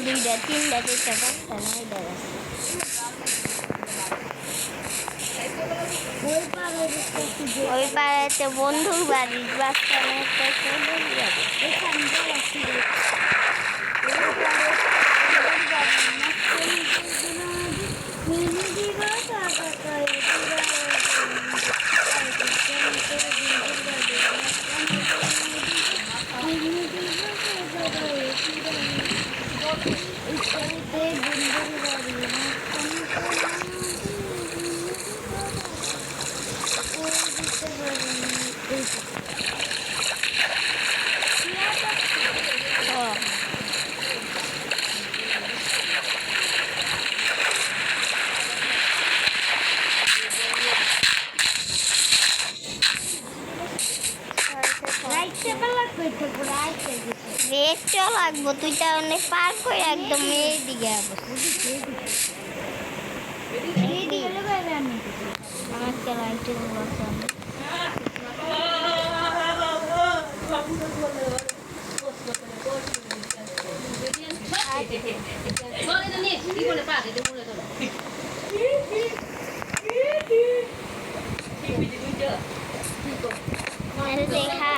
দুইটা তিনটা চারটা পাঁচটা নয়টা আছে ওই পাড়াতে বন্ধুর বাড়ি বাচ্চারা একটা বন্ধুর বাড়ি রেটটা লাগবো তুই তা অনেক পার করে একদম এই দিকে আমার কে লাইটের দেখা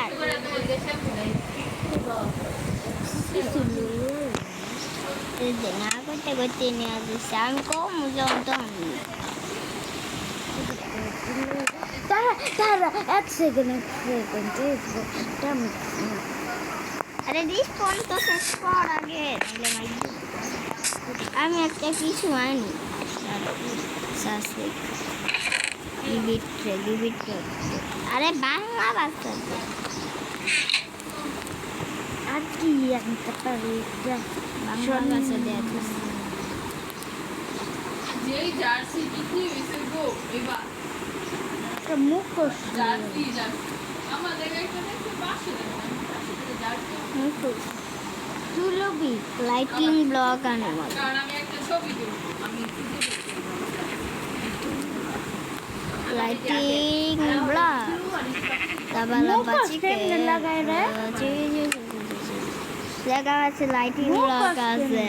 না করতে করতে নিয়ে আসছে আমি কম জানতাম তারা এক সেকেন্ড আরে রিস্পন তো শেষ কর আগে আমি একটা কিছু আনি আরে বাংলা বাচ্চা আর কি আনতে পারি বাংলা বাচ্চা দেয়া যেই জার্সি বিক্রি হয়েছে গো এবার মুখোশ জার্সি আমাদের এখানে 500 টাকা মুখোশ তুলবি লাইটিং ব্লগ আনবো কারণ আমি একটা ছবি দেব আমি লাইটিং ব্লগ তাবালা বাঁচি কেমনে লাগায় রে লাগা আছে লাইটিং ব্লগ আছে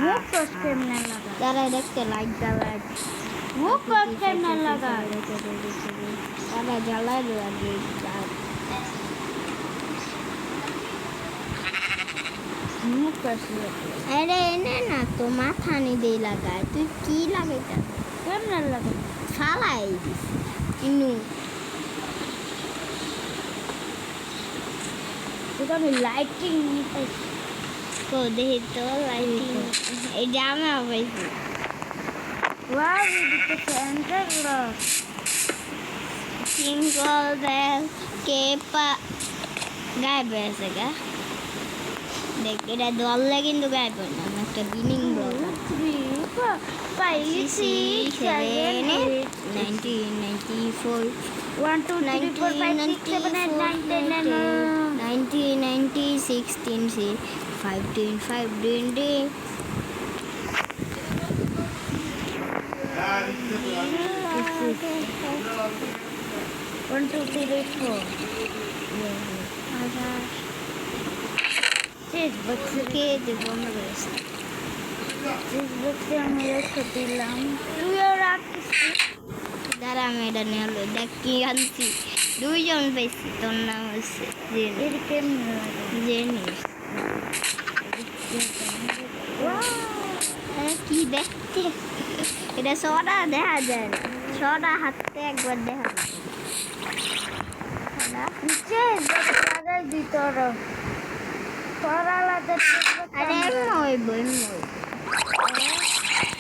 মুখোশ কেমনে লাগায় তারা দেখতে লাইট জ্বালায় মুখোশ কেমনে লাগায় তারা জ্বালায় লাগে মুখোশ আরে এনে না তো মাথা নি দিয়ে লাগায় তুই কি লাগাইতা কেমনে লাগায় ফালাই দিস ইনু আমি লাইটিং নিতে তো দেখি তো লাইটিং এই জামা পাইছি ওয়াও দিতে সেন্টার ব্লক সিঙ্গল বেল কেপা গায়ে বেড়েছে গা দেখ এটা দললে কিন্তু গায়ে পড়ে না একটা বিনিং ব্লগ 3 4 5 6 7 1994 1 2 3 4 5 6 7 8 9 10 1990 16 15 5 1 2 3 4 Facebook কে দেবো আমরা বেশ ফেসবুকে আমি রেখে দিলাম তুইও রাখিস দাঁড়া আমি এটা নিয়ে হলো দেখ কি আনছি দুইজন পেয়েছি তোর নাম হচ্ছে এর কেমনে লাগে জেনিস কি দেখতে এটা সরা দেখা যায় না সরা হাতে একবার দেখা নিচে লাগাই দি তোর আলাদা আরে মই বই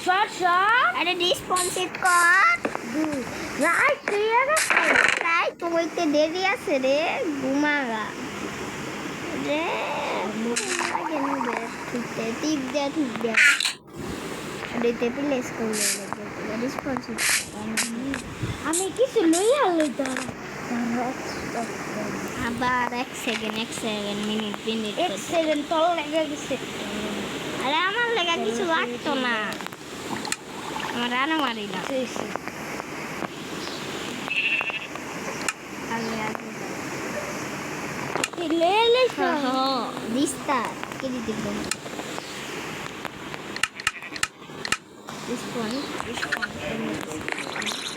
শর্ট শর্ট আরে রেসপন্সিভ কর রাইট ক্লিয়ার আছে তাই তো হইতে দেরি আছে রে ঘুমাগা রে লাগে নুবে ঠিকতে টিপ দেয়া দিতে প্লেস করলে রেসপন্সিভ আমি কিছু লইয়া লইতা আবার এক সেকেন্ড মিনিট এক সেকেন্ড তোর লেগে গেছে আরে আমার লেগা কিছু লাগতো না আমার রানা মারি না লে লে দিস্তা কে দিতে রিসপন্ড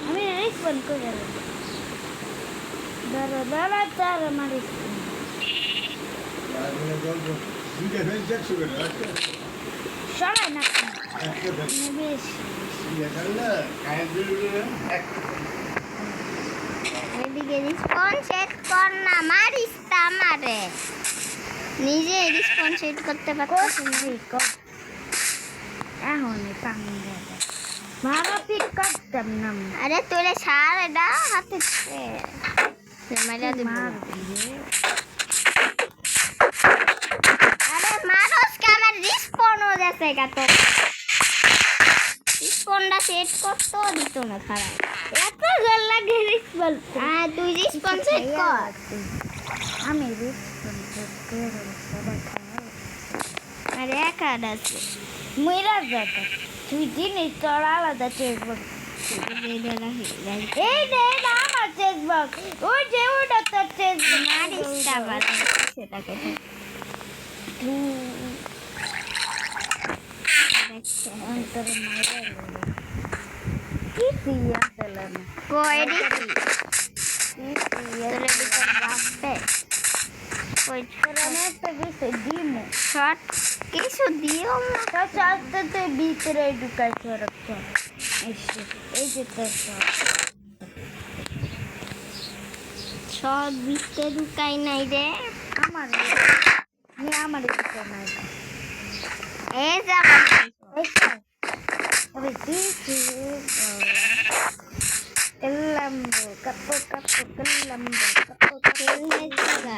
আমি রেসপন্ড করে দাঁড়া দাঁড়া তার আমার সরাই না বেশ এদিকে রিসপন্ড সেট কর না, মারিস তা মারে নিজে রিসপন্ড সেট করতে পারছিস না। এখন পাঙ্গা ভালো পিক করতাম না আরে তোরে সার এটা হাতে মারা দিব। আরে মারস কে, আমার রিসপন্ড হয়ে যাচ্ছে গা, তো রিসপন্ডটা সেট করতে দিত না খারাপ। এত জল লাগে রিসপন্ড তুই রিসপন্ড সেট কর। আমি রিসপন্ড করে সবাই খাওয়া আরে একাড আছে মইরা যাবে তুই জিনিস তোর আলাদা চেকবুক এই দে না আমার চেকবুক ওই যে ওটা তোর চেকবুক মারিসটা বাদ সেটাকে অন্তর মাইরা কি দিয়া দিলাম কই দিছি তোরে ভিতর বাপে কই তোরা একটা কিছু দিমু শর্ট কিছু দিও না। তোর সাথে ভিতরে ঢুকাইছে রাখছো এসে এই যে তোর সব ভিতরে ঢুকাই নাই রে আমার আমার দিতে নাই এই যা अबे दिसी कल्लम्बो कप्पो कप्पो कल्लम्बो कप्पो খেলনে জায়গা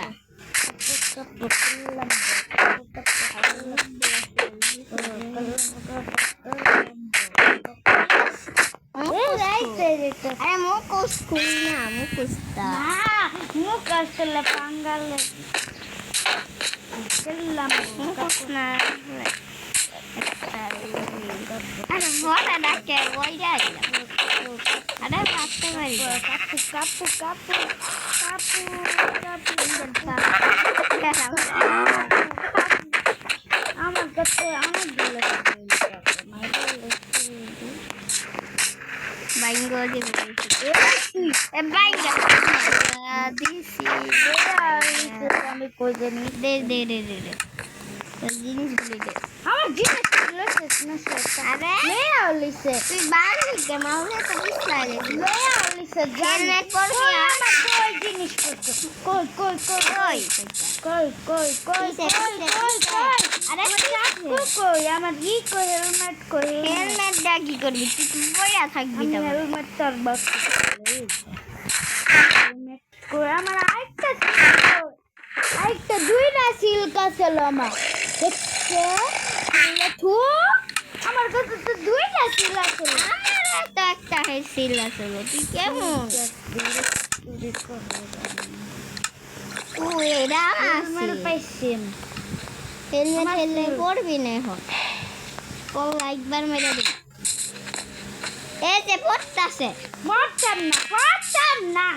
कप्पो कल्लम्बो আরে মুখোশ খুল না, মুখোশটা मुकस्तले पांगले कल्लम्बो মুখোশ না। আরে বড় ডাকে ওই যাই আরে বাঁচতে পারি कप्पो कप्पो कप्पो আমার কাছে অনেক গুলো বাইঙ্গো দিয়ে বাইঙ্গা দিছি আমি কই জানি দে দে দে দে দে তোর জিনিসগুলি দে। আমার জিনিস লইছে আরে মেয়া লইছে তুই বাড়ি কে মাউলে তো বিশ লাগে মেয়া লইছে খেলনে করবি আমার কই জিনিস করতে কই কই কই কই কই কই কই কই আরে কই আমার ই কই হেলমেট কই হেলমেটটা কি করবি, তুই তো বইয়া থাকবি আমি তো। হেলমেট তোর বাস হেলমেট কই আমার আরেকটা দুইটা সিল্ক ছিল আমার দেখছে থু আমার কাছে তো দুইটা সিল ছিল আমার তো একটা হেসিল আসলো, তুই কেমন তুই এরা আমার পাইছি হেলমেট হেললে পড়বি না এখন কল একবার মেরে দিবি। এই যে পড়তাছে পড়তাম না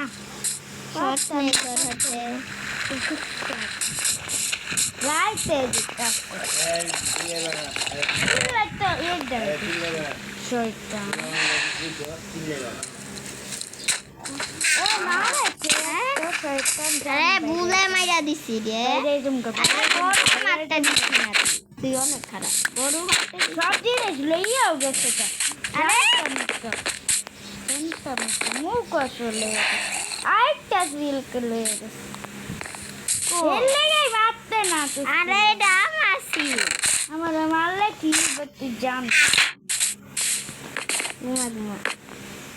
শর্ট নেই তোর হচ্ছে রাইতে দিতা তো এক দাও শয়তান ও মারা কে তো শয়তান আরে ভুলে মাইরা দিছি রে। রে জুমকা আরে বড় মারতে দিছি না তুই অনেক খারাপ বড় মারতে সব জিনিস লইয়াও গেছে তো আরে মুখ আসলে আরেকটা সিল্ক লয়ে গেছে বাঁচতে না তুই আরে এটা মাসি আমার মারলে কি তুই জান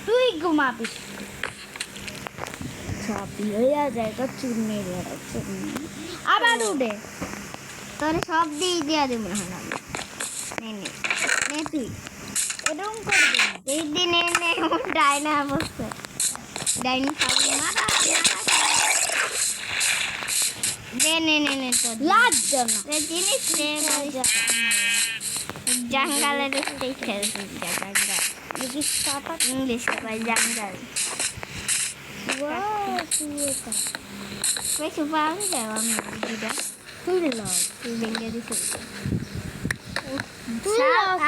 তুই ঘুমাবিস সব লইয়া যায় তো চুন্নি আবার উঠে তোর সব দিয়ে দিয়া দিব না নে নে নে তুই এরকম করবি না এই দিনে নে ডাইনা বসে ডাইনি খাবি মারা দে নে নে নে তোর লাগছে না রে জিনিস রে জঙ্গলের উঠে খেলছি জঙ্গল দেখিস কাটা ইংলিশ কই জঙ্গল কই সুপারি যাও আমি দিদা তুই লয় তুই ভেঙে দিছিস তুই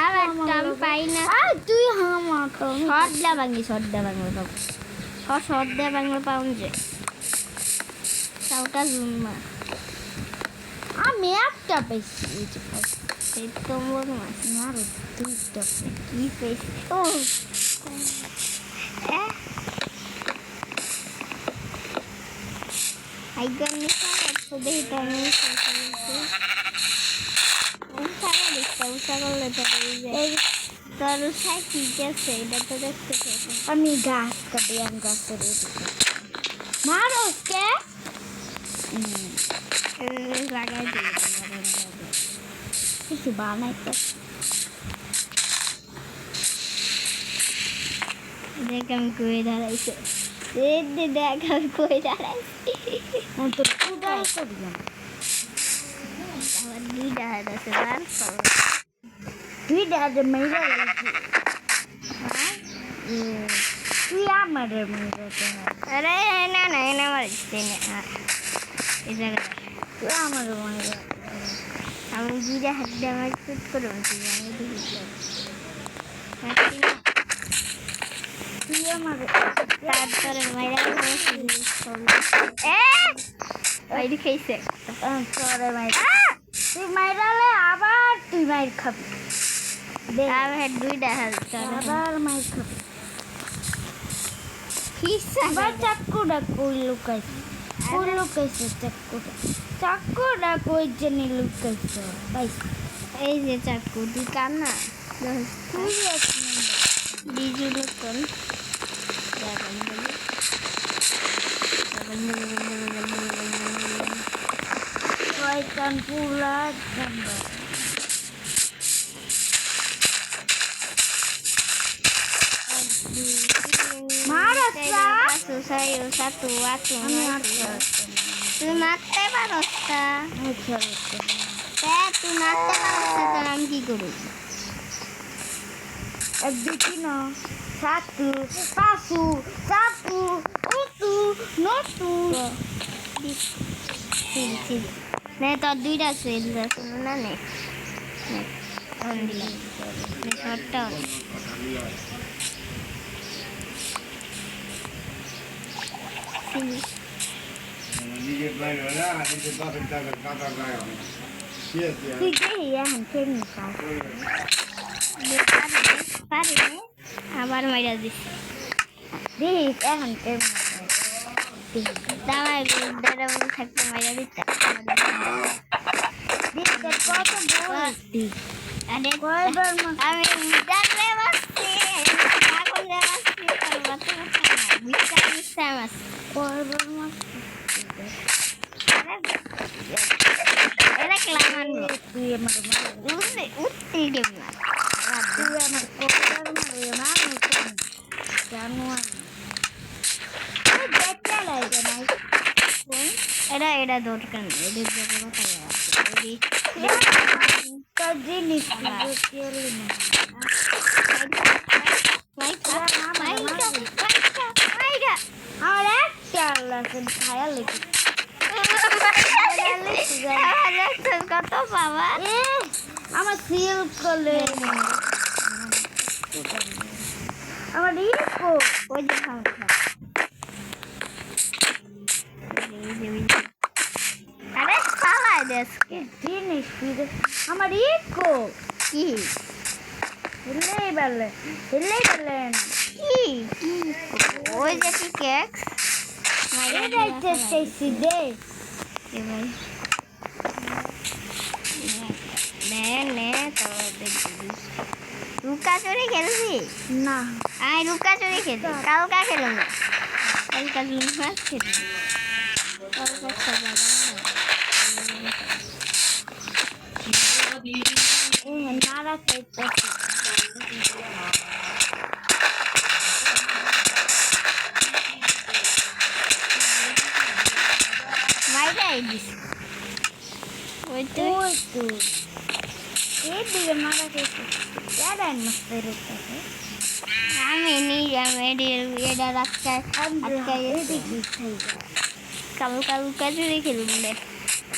আর একটা আমি পাই না তুই আমাকে শর্ট দা ভাঙি পাবো শর্ট দা ভাঙলে পাউন যে চাউটা জুমা আমি একটা পেয়েছি এই যে পাইছি। এই তোমার মাছ আরো দুইটা কি পেয়েছি ও আইগন নিশা তো দেইতা আমি উষা করলে তো এই তোর উষায় ঠিক আছে এটা তো দেখতে পাচ্ছি আমি গাছ কাটি আমি গাছের মারো কে লাগাই দিয়ে কিছু বানাইতে দেখ আমি কই দাঁড়াইছে দেখ আমি কই দাঁড়াইছি তোর কুদাই করি না আমার দুইটা হাত আছে তারপর দুইটা হাতে মেরে তুই আমার মেরে আরে না মারছি না এই জায়গাটা তুই আমার মেরে আমি দুইটা হাত দিয়ে আমার শুট করে বলছি আমি তুই আমার তারপরে মাইরা বাইরে খাইছে তোরে মাইরা তুই মাইরালে আবার তুই মাইর খাবি আমি দুইটা হাত আবার মাইর খাবি হিসা আবার চাকুটা কই লুকাইছে চাকুটা কই জানি লুকাইছে পাইছি এই যে চাকু দুটা না তুই এক নম্বর বিজু লোকন শয়তান পুরা নম্বর satu আমি আচ্ছা তুই মারতে পারস না আচ্ছা তুই মারতে পারস না আমি কি করব একদিন satu pasu satu utu notu নে তোর দুইটা সেল শুনো না নে শর্টটা তুই দেখি এখন কেমনি পারি আবার মাইরা দিছি দেখ এখন কেমনি দাঁড়াই দাঁড়া বলে থাকতে মাইরা দিতাম কত বলতি আরে কয়বার আমি উদারে বসছি পাগলে বসছি তোর মাথা মিথ্যা মাছ কয়বার মাছ এটা ক্লামান তুই আমার উঠতে দেব না তুই আমার কয়বার মারবে না জানো দেখতে লাগে না এটা দরকার নেই এদের জায়গা কথা তোর জিনিস আমার একটা আল্লাহ খায়া লেগে কত বাবা আমার সিল করলে আমার ইকো ওই যে আরে চালাই দেশকে জিনিস ফিরে আমার ইকো কি হেলেই বললেন কি ওই যে কি কেক এটাই চেষ্টাইছি দে নে তো লুকা চুরি খেলছি না আমি লুকা চুরি খেলছি কালকা খেলো না কালকা লুকা খেলি নারা খাইতে মাইরাই দিস ওই তো এদিকে নারা খাইতে এরাই মস্ত রেখেছে আমি এটা রাস্তায় এদিকে খাই কালকা লুকা চুরি খেলুম রে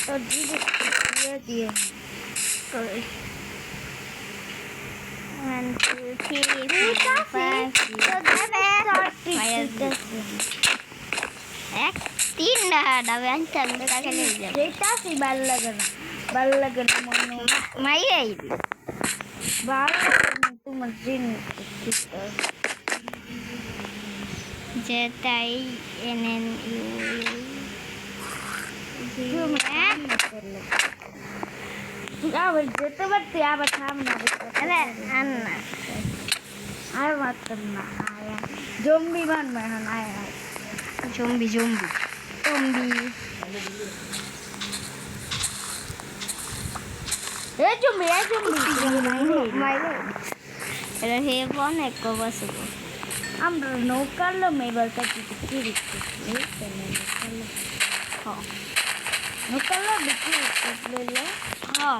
তোর দিদি দিয়ে 1 2 3 ঠিক 4 আছে 5 তো দেবে চটটি এক তিন না ডাবে আনতে আমি কাকে নিয়ে যাব যেটা সি ভালো লাগে না মনে মাই এই ভালো লাগে না তোমার জিনিস যেটাই এনএন ইউ আবার যেতে পারতি আবার সামনে আরে আন্না আর মাত্র না আয়া জম্বি বানবে এখন আয়া জম্বি এ জম্বি মাইরে এটা হে অনেক কবসব আমরা নৌকালো মেবার কাছে কি দিচ্ছি নৌকালো বিক্রি করলে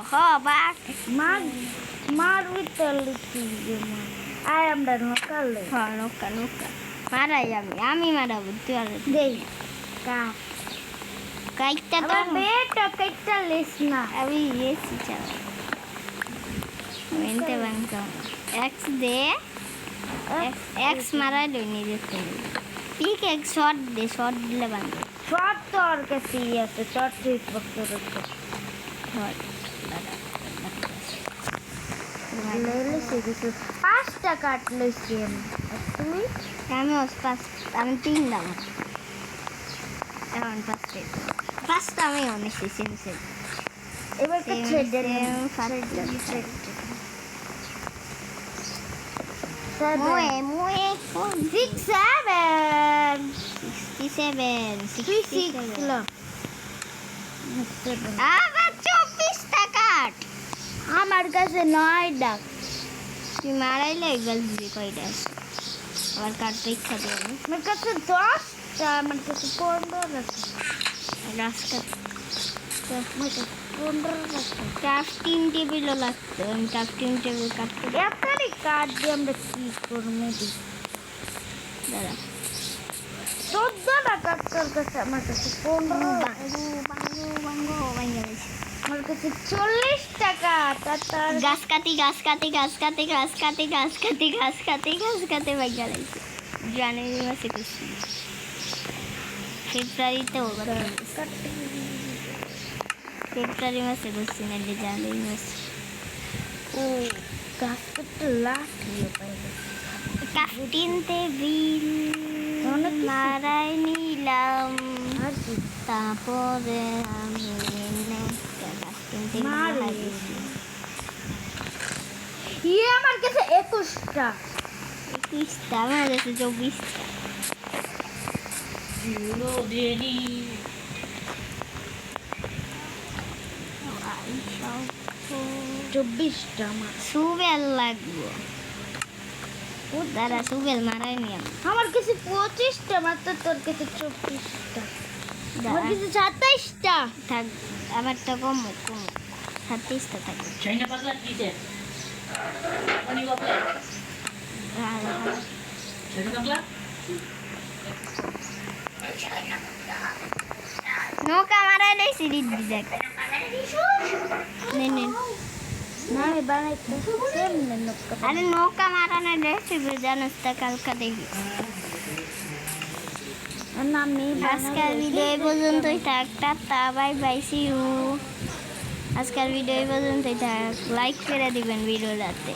হ বাক মার উইতলি কি মা আয় আমরা নৌকালো হ নৌকা মারাই আমি মারাবো তুই আর দেই কা কাইটা তো আমার বেটা কাইটা লেস না আমি এসি চাও এনতে বাঙ্কা এক্স দে এক্স মারা লইনি দেখতে পিক এক শট দিলে বাঙ্কা শর্ট তো আর কাছে আছে শর্ট ঠিক বক্তর শট লেলে সেদিকে 5 টাকা কাটলেছি তুমি আমি আমি 3 দাম এখন পাঁচটা আমি অনেক সেম এবার তো ছেড়ে মুয়ে 67 আবার 24 টাকা আমার কাছে 9 টাকা তুই মারাইলে একবার দিবি কয়টা আবার কাটতে ইচ্ছা দেবে আমার কাছে 10টা আমার কাছে 15 আছে রাস্তা আমার কাছে 15 আছে ক্রাফটিং টেবিলও লাগতো আমি ক্রাফটিং টেবিল কাটতে এতটাই কাট দিয়ে আমরা কি করবো দাদা 14 টাকা তোর কাছে আমার কাছে 15 বাঙ্গো আমার কাছে 40 টাকা তার গাছ কাটি বাইক লাইছে জানুয়ারি মাসে করছি ফেব্রুয়ারিতে ফেব্রুয়ারি মাসে করছি না জানুয়ারি মাসে ও গাছ কাটতে লাঠিয়ে পাইলে ক্রাফটিং টেবিল অনেক কিছু। মারাই নিলাম আর কি তারপরে আমি ক্রাফটিং টেবিল মারি। আমার কাছে 21টা 21টা আমার কাছে 24টা চব্বিশটা আমার সুবেল লাগবো দাদা সুবেল মারাই নি আমার কাছে 25টা মাত্র তোর কাছে 24টা আমার কাছে 27টা থাক আমারটা কম 36টা থাকবে China pasla kise. Pani wapla. China pasla. নৌকা মারাই লাইছি দিদি দেখ নে না আমি বানাইতে কেমনে নৌকা আরে নৌকা মারানো রেসিপি জানোস তা কালকা দেখি না আমি আজকের ভিডিও এই পর্যন্তই থাক tata bye bye see you আজকের ভিডিও এই পর্যন্তই থাক লাইক করে দিবেন ভিডিওটাতে